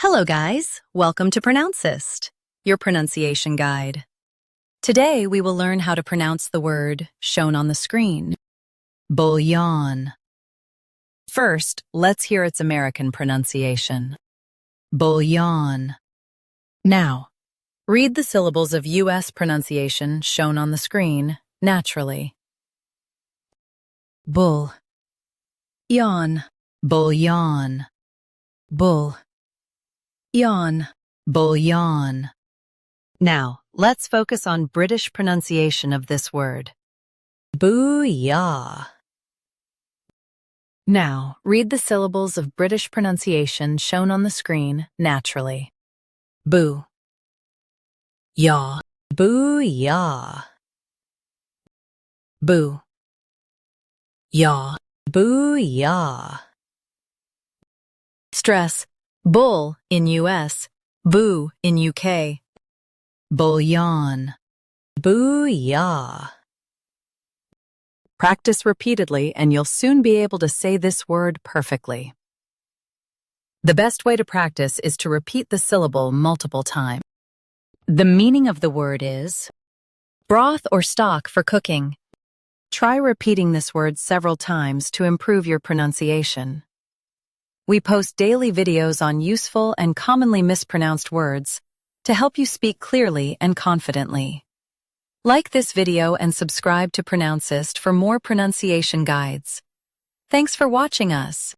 Hello guys, welcome to Pronouncist, your pronunciation guide. Today we will learn how to pronounce the word shown on the screen, bouillon. First, let's hear its American pronunciation, bouillon. Now, read the syllables of U.S. pronunciation shown on the screen naturally. Bull, yawn, bouillon, bull. Yawn, bouillon. Now, let's focus on British pronunciation of this word. Booyah. Now, read the syllables of British pronunciation shown on the screen naturally. Boo. Yaw. Booyah. Boo. Yaw. Booyah. Stress. Bull in US, boo in UK. Bouillon, booyah. Practice repeatedly and you'll soon be able to say this word perfectly. The best way to practice is to repeat the syllable multiple times. The meaning of the word is broth or stock for cooking. Try repeating this word several times to improve your pronunciation. We post daily videos on useful and commonly mispronounced words to help you speak clearly and confidently. Like this video and subscribe to Pronouncist for more pronunciation guides. Thanks for watching us.